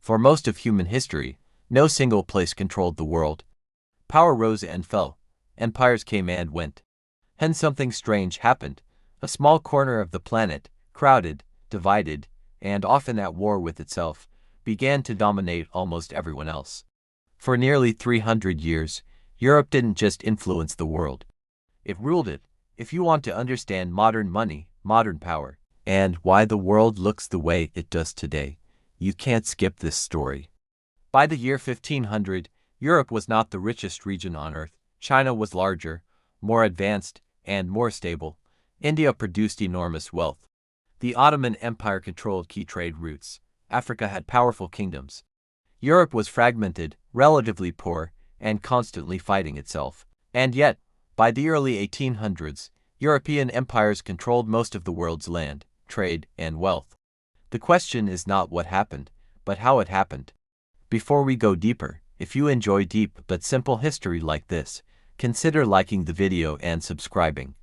For most of human history, no single place controlled the world. Power rose and fell. Empires came and went. Then something strange happened. A small corner of the planet, crowded, divided, and often at war with itself, began to dominate almost everyone else. For nearly 300 years, Europe didn't just influence the world. It ruled it. If you want to understand modern money, modern power, and why the world looks the way it does today, you can't skip this story. By the year 1500, Europe was not the richest region on Earth. China was larger, more advanced, and more stable. India produced enormous wealth. The Ottoman Empire controlled key trade routes. Africa had powerful kingdoms. Europe was fragmented, relatively poor, and constantly fighting itself. And yet, by the early 1800s, European empires controlled most of the world's land, trade, and wealth. The question is not what happened, but how it happened. Before we go deeper, if you enjoy deep but simple history like this, consider liking the video and subscribing.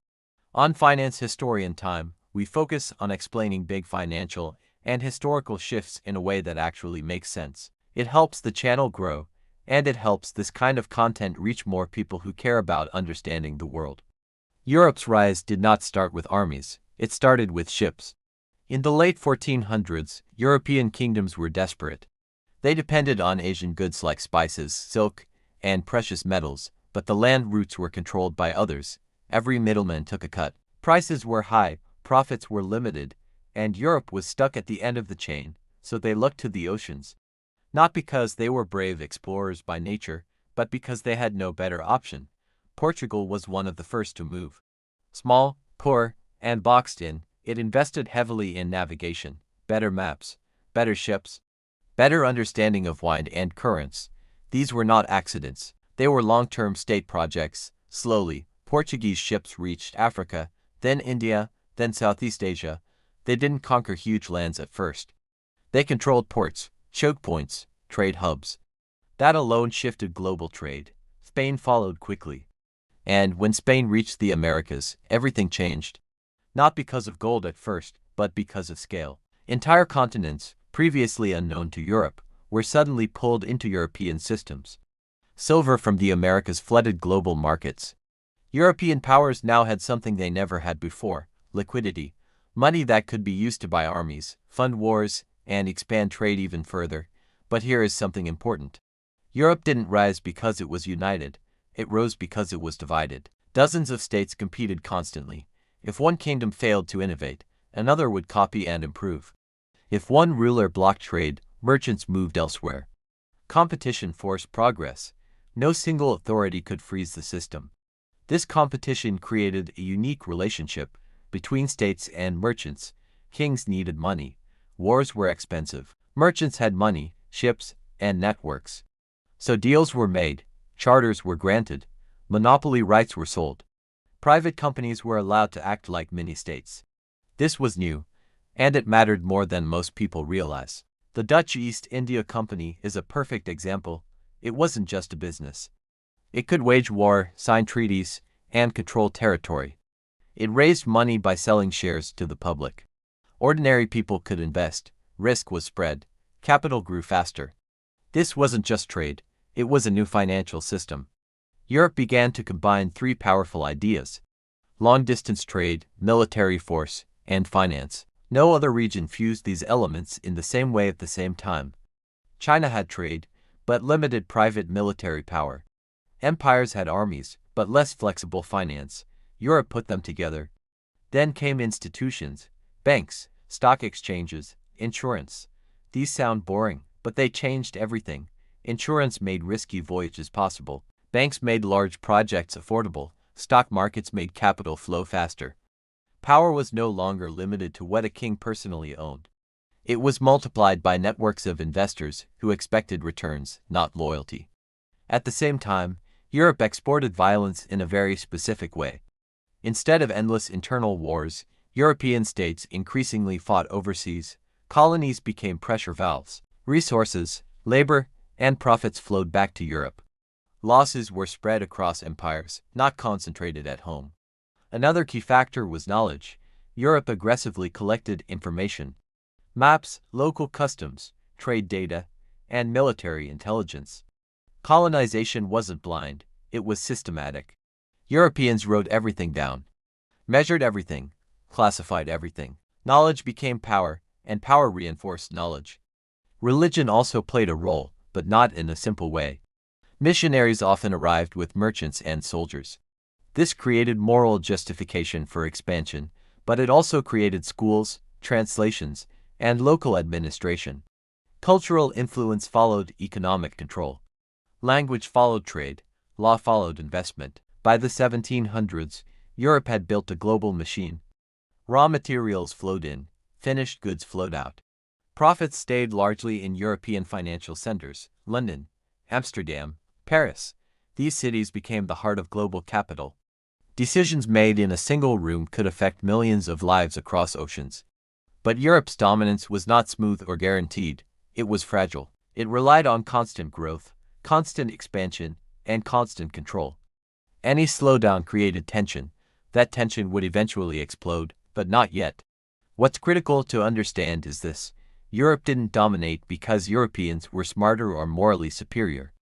On Finance Historian Time, we focus on explaining big financial and historical shifts in a way that actually makes sense. It helps the channel grow, and it helps this kind of content reach more people who care about understanding the world. Europe's rise did not start with armies, it started with ships. In the late 1400s, European kingdoms were desperate. They depended on Asian goods like spices, silk, and precious metals, but the land routes were controlled by others. Every middleman took a cut. Prices were high, profits were limited, and Europe was stuck at the end of the chain, so they looked to the oceans. Not because they were brave explorers by nature, but because they had no better option. Portugal was one of the first to move. Small, poor, and boxed in, it invested heavily in navigation, better maps, better ships, better understanding of wind and currents. These were not accidents. They were long-term state projects. Slowly, Portuguese ships reached Africa, then India, then Southeast Asia. They didn't conquer huge lands at first. They controlled ports, choke points, trade hubs. That alone shifted global trade. Spain followed quickly. And when Spain reached the Americas, everything changed. Not because of gold at first, but because of scale. Entire continents, previously unknown to Europe, were suddenly pulled into European systems. Silver from the Americas flooded global markets. European powers now had something they never had before: liquidity, money that could be used to buy armies, fund wars, and expand trade even further. But here is something important. Europe didn't rise because it was united, it rose because it was divided. Dozens of states competed constantly. If one kingdom failed to innovate, another would copy and improve. If one ruler blocked trade, merchants moved elsewhere. Competition forced progress. No single authority could freeze the system. This competition created a unique relationship between states and merchants. Kings needed money. Wars were expensive. Merchants had money, ships, and networks. So deals were made, charters were granted, monopoly rights were sold. Private companies were allowed to act like mini-states. This was new, and it mattered more than most people realize. The Dutch East India Company is a perfect example. It wasn't just a business. It could wage war, sign treaties, and control territory. It raised money by selling shares to the public. Ordinary people could invest, risk was spread, capital grew faster. This wasn't just trade, it was a new financial system. Europe began to combine three powerful ideas: long-distance trade, military force, and finance. No other region fused these elements in the same way at the same time. China had trade, but limited private military power. Empires had armies, but less flexible finance. Europe put them together. Then came institutions, banks, stock exchanges, insurance. These sound boring, but they changed everything. Insurance made risky voyages possible. Banks made large projects affordable. Stock markets made capital flow faster. Power was no longer limited to what a king personally owned. It was multiplied by networks of investors who expected returns, not loyalty. At the same time, Europe exported violence in a very specific way. Instead of endless internal wars, European states increasingly fought overseas. Colonies became pressure valves. Resources, labor, and profits flowed back to Europe. Losses were spread across empires, not concentrated at home. Another key factor was knowledge. Europe aggressively collected information. Maps, local customs, trade data, and military intelligence. Colonization wasn't blind, it was systematic. Europeans wrote everything down, measured everything, classified everything. Knowledge became power, and power reinforced knowledge. Religion also played a role, but not in a simple way. Missionaries often arrived with merchants and soldiers. This created moral justification for expansion, but it also created schools, translations, and local administration. Cultural influence followed economic control. Language followed trade, law followed investment. By the 1700s, Europe had built a global machine. Raw materials flowed in, finished goods flowed out. Profits stayed largely in European financial centers, London, Amsterdam, Paris. These cities became the heart of global capital. Decisions made in a single room could affect millions of lives across oceans. But Europe's dominance was not smooth or guaranteed, it was fragile. It relied on constant growth, constant expansion, and constant control. Any slowdown created tension. That tension would eventually explode, but not yet. What's critical to understand is this: Europe didn't dominate because Europeans were smarter or morally superior.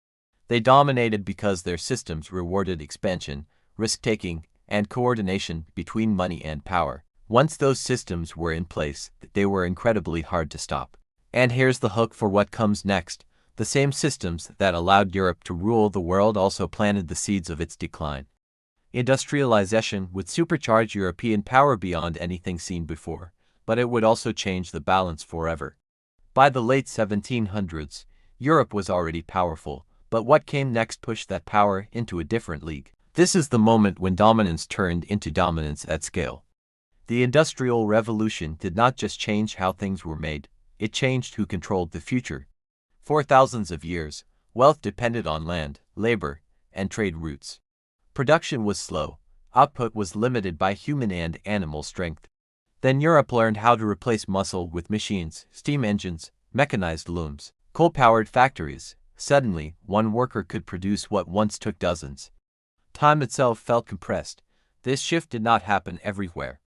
They dominated because their systems rewarded expansion, risk-taking, and coordination between money and power. Once those systems were in place, they were incredibly hard to stop. And here's the hook for what comes next: the same systems that allowed Europe to rule the world also planted the seeds of its decline. Industrialization would supercharge European power beyond anything seen before, but it would also change the balance forever. By the late 1700s, Europe was already powerful, but what came next pushed that power into a different league. This is the moment when dominance turned into dominance at scale. The Industrial Revolution did not just change how things were made, it changed who controlled the future. For thousands of years, wealth depended on land, labor, and trade routes. Production was slow, output was limited by human and animal strength. Then Europe learned how to replace muscle with machines, steam engines, mechanized looms, coal-powered factories. Suddenly, one worker could produce what once took dozens. Time itself felt compressed. This shift did not happen everywhere.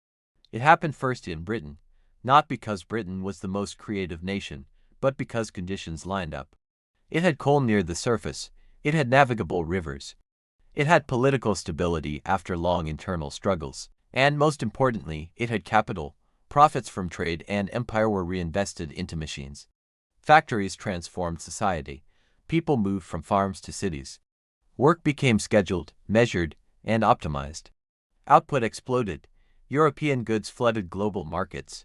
It happened first in Britain, not because Britain was the most creative nation, but because conditions lined up. It had coal near the surface, it had navigable rivers, it had political stability after long internal struggles, and most importantly, it had capital. Profits from trade and empire were reinvested into machines. Factories transformed society. People moved from farms to cities. Work became scheduled, measured, and optimized. Output exploded. European goods flooded global markets.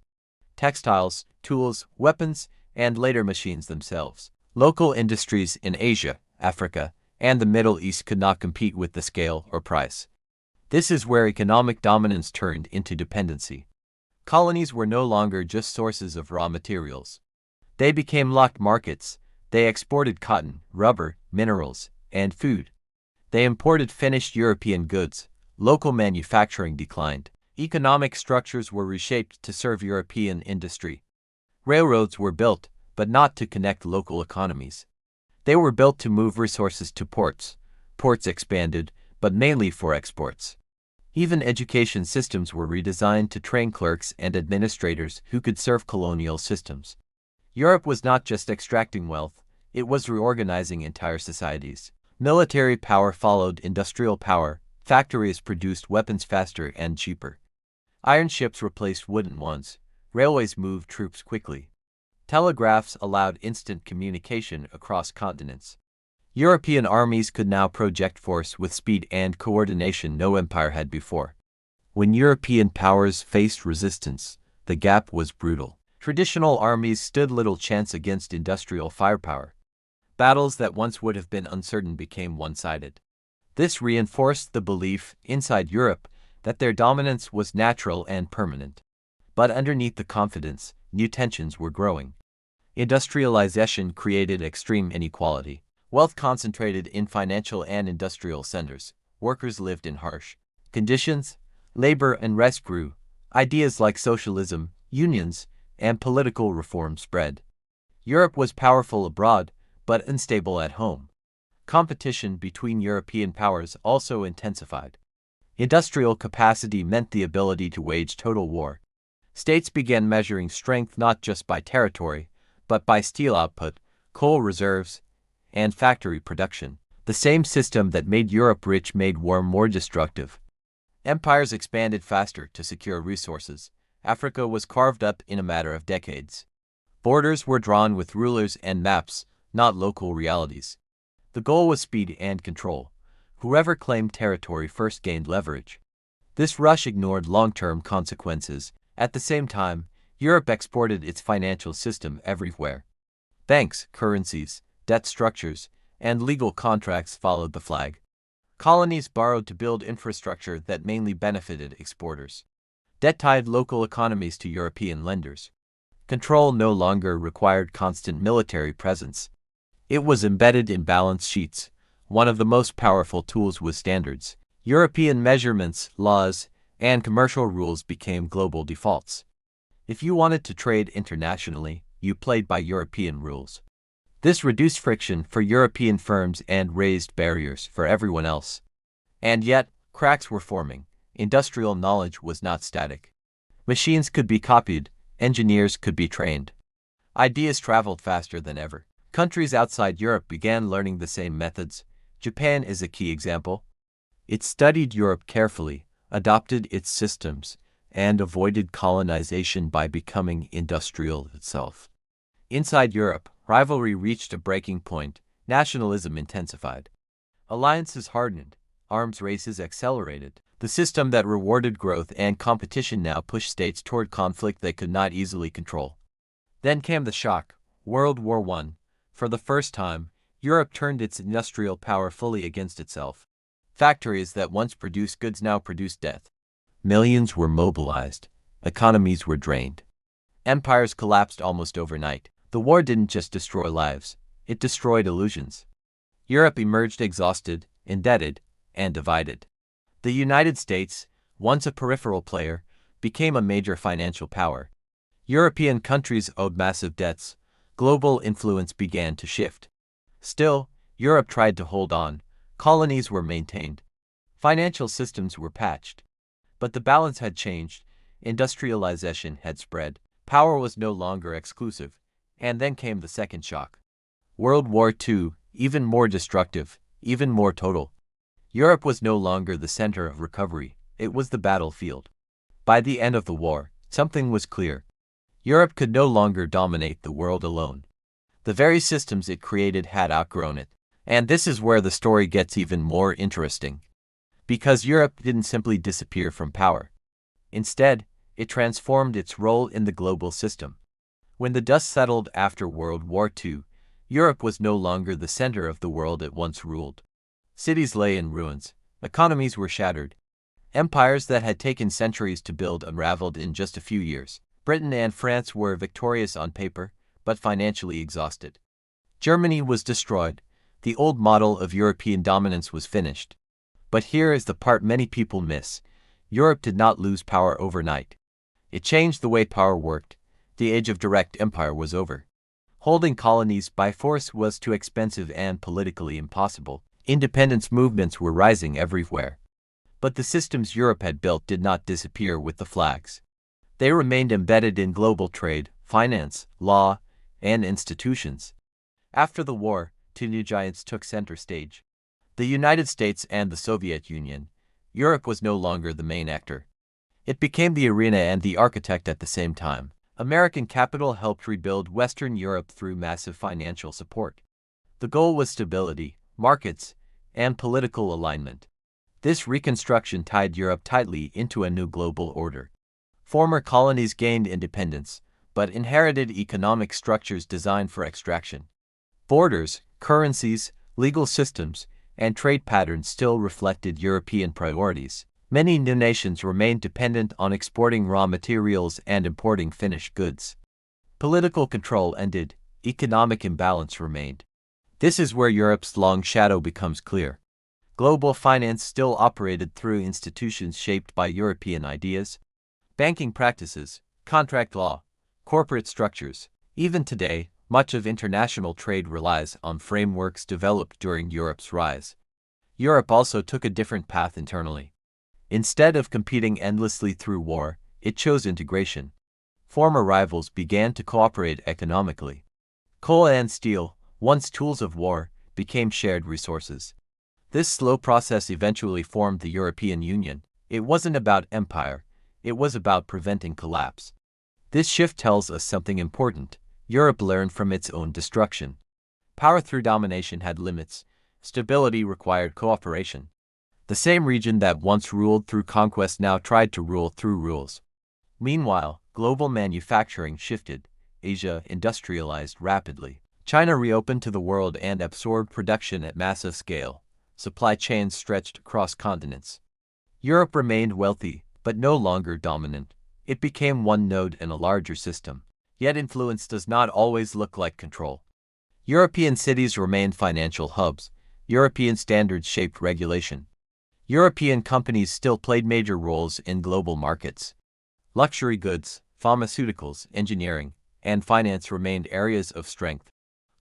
Textiles, tools, weapons, and later machines themselves. Local industries in Asia, Africa, and the Middle East could not compete with the scale or price. This is where economic dominance turned into dependency. Colonies were no longer just sources of raw materials. They became locked markets. They exported cotton, rubber, minerals, and food. They imported finished European goods. Local manufacturing declined. Economic structures were reshaped to serve European industry. Railroads were built, but not to connect local economies. They were built to move resources to ports. Ports expanded, but mainly for exports. Even education systems were redesigned to train clerks and administrators who could serve colonial systems. Europe was not just extracting wealth, it was reorganizing entire societies. Military power followed industrial power. Factories produced weapons faster and cheaper. Iron ships replaced wooden ones. Railways moved troops quickly. Telegraphs allowed instant communication across continents. European armies could now project force with speed and coordination no empire had before. When European powers faced resistance, the gap was brutal. Traditional armies stood little chance against industrial firepower. Battles that once would have been uncertain became one-sided. This reinforced the belief inside Europe that their dominance was natural and permanent. But underneath the confidence, new tensions were growing. Industrialization created extreme inequality. Wealth concentrated in financial and industrial centers. Workers lived in harsh conditions. Labor unrest grew. Ideas like socialism, unions, and political reform spread. Europe was powerful abroad, but unstable at home. Competition between European powers also intensified. Industrial capacity meant the ability to wage total war. States began measuring strength not just by territory, but by steel output, coal reserves, and factory production. The same system that made Europe rich made war more destructive. Empires expanded faster to secure resources. Africa was carved up in a matter of decades. Borders were drawn with rulers and maps, not local realities. The goal was speed and control. Whoever claimed territory first gained leverage. This rush ignored long-term consequences. At the same time, Europe exported its financial system everywhere. Banks, currencies, debt structures, and legal contracts followed the flag. Colonies borrowed to build infrastructure that mainly benefited exporters. Debt tied local economies to European lenders. Control no longer required constant military presence. It was embedded in balance sheets. One of the most powerful tools was standards. European measurements, laws, and commercial rules became global defaults. If you wanted to trade internationally, you played by European rules. This reduced friction for European firms and raised barriers for everyone else. And yet, cracks were forming. Industrial knowledge was not static. Machines could be copied, engineers could be trained. Ideas traveled faster than ever. Countries outside Europe began learning the same methods. Japan is a key example. It studied Europe carefully, adopted its systems, and avoided colonization by becoming industrial itself. Inside Europe, rivalry reached a breaking point. Nationalism intensified. Alliances hardened. Arms races accelerated. The system that rewarded growth and competition now pushed states toward conflict they could not easily control. Then came the shock, World War I. For the first time, Europe turned its industrial power fully against itself. Factories that once produced goods now produced death. Millions were mobilized. Economies were drained. Empires collapsed almost overnight. The war didn't just destroy lives, it destroyed illusions. Europe emerged exhausted, indebted, and divided. The United States, once a peripheral player, became a major financial power. European countries owed massive debts. Global influence began to shift. Still, Europe tried to hold on. Colonies were maintained. Financial systems were patched. But the balance had changed. Industrialization had spread. Power was no longer exclusive. And then came the second shock. World War II, even more destructive, even more total. Europe was no longer the center of recovery, it was the battlefield. By the end of the war, something was clear. Europe could no longer dominate the world alone. The very systems it created had outgrown it. And this is where the story gets even more interesting. Because Europe didn't simply disappear from power. Instead, it transformed its role in the global system. When the dust settled after World War II, Europe was no longer the center of the world it once ruled. Cities lay in ruins, economies were shattered. Empires that had taken centuries to build unraveled in just a few years. Britain and France were victorious on paper, but financially exhausted. Germany was destroyed. The old model of European dominance was finished. But here is the part many people miss. Europe did not lose power overnight. It changed the way power worked. The age of direct empire was over. Holding colonies by force was too expensive and politically impossible. Independence movements were rising everywhere. But the systems Europe had built did not disappear with the flags. They remained embedded in global trade, finance, law, and institutions. After the war, two new giants took center stage. The United States and the Soviet Union. Europe was no longer the main actor. It became the arena and the architect at the same time. American capital helped rebuild Western Europe through massive financial support. The goal was stability, markets, and political alignment. This reconstruction tied Europe tightly into a new global order. Former colonies gained independence, but inherited economic structures designed for extraction. Borders, currencies, legal systems, and trade patterns still reflected European priorities. Many new nations remained dependent on exporting raw materials and importing finished goods. Political control ended, economic imbalance remained. This is where Europe's long shadow becomes clear. Global finance still operated through institutions shaped by European ideas. Banking practices, contract law, corporate structures. Even today, much of international trade relies on frameworks developed during Europe's rise. Europe also took a different path internally. Instead of competing endlessly through war, it chose integration. Former rivals began to cooperate economically. Coal and steel, once tools of war, became shared resources. This slow process eventually formed the European Union. It wasn't about empire, it was about preventing collapse. This shift tells us something important. Europe learned from its own destruction. Power through domination had limits. Stability required cooperation. The same region that once ruled through conquest now tried to rule through rules. Meanwhile, global manufacturing shifted. Asia industrialized rapidly. China reopened to the world and absorbed production at massive scale. Supply chains stretched across continents. Europe remained wealthy, but no longer dominant. It became one node in a larger system. Yet influence does not always look like control. European cities remained financial hubs. European standards shaped regulation. European companies still played major roles in global markets. Luxury goods, pharmaceuticals, engineering, and finance remained areas of strength.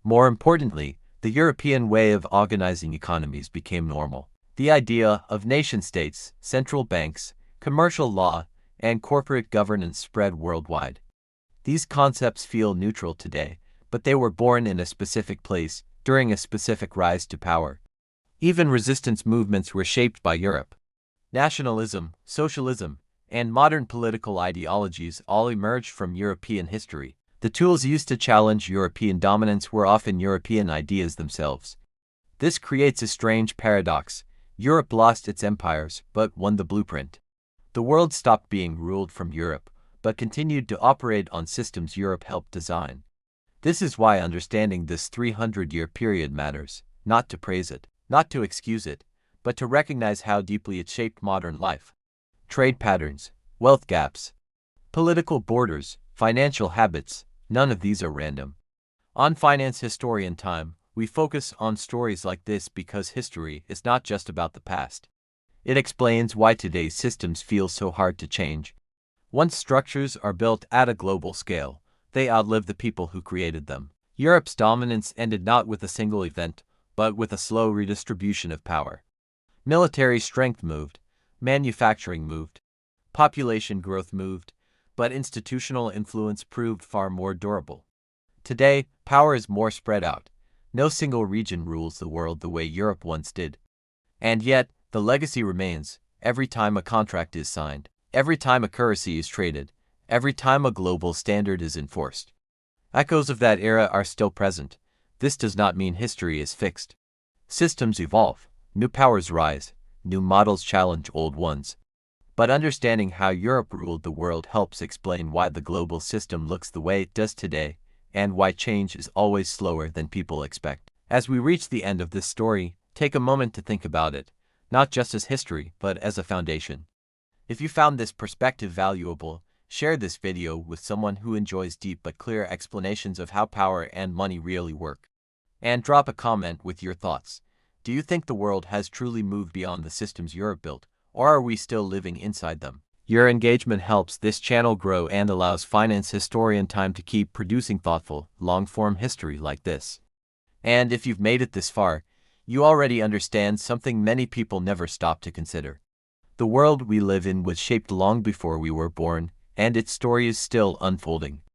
More importantly, the European way of organizing economies became normal. The idea of nation-states, central banks, commercial law, and corporate governance spread worldwide. These concepts feel neutral today, but they were born in a specific place, during a specific rise to power. Even resistance movements were shaped by Europe. Nationalism, socialism, and modern political ideologies all emerged from European history. The tools used to challenge European dominance were often European ideas themselves. This creates a strange paradox. Europe lost its empires, but won the blueprint. The world stopped being ruled from Europe, but continued to operate on systems Europe helped design. This is why understanding this 300-year period matters, not to praise it, not to excuse it, but to recognize how deeply it shaped modern life. Trade patterns, wealth gaps, political borders, financial habits, none of these are random. On Finance Historian Time, we focus on stories like this because history is not just about the past. It explains why today's systems feel so hard to change. Once structures are built at a global scale, they outlive the people who created them. Europe's dominance ended not with a single event, but with a slow redistribution of power. Military strength moved, manufacturing moved, population growth moved, but institutional influence proved far more durable. Today, power is more spread out. No single region rules the world the way Europe once did. And yet, the legacy remains. Every time a contract is signed, every time a currency is traded, every time a global standard is enforced. Echoes of that era are still present. This does not mean history is fixed. Systems evolve, new powers rise, new models challenge old ones. But understanding how Europe ruled the world helps explain why the global system looks the way it does today, and why change is always slower than people expect. As we reach the end of this story, take a moment to think about it, not just as history, but as a foundation. If you found this perspective valuable, share this video with someone who enjoys deep but clear explanations of how power and money really work. And drop a comment with your thoughts. Do you think the world has truly moved beyond the systems Europe built, or are we still living inside them? Your engagement helps this channel grow and allows Finance Historian Time to keep producing thoughtful, long-form history like this. And if you've made it this far, you already understand something many people never stop to consider. The world we live in was shaped long before we were born, and its story is still unfolding.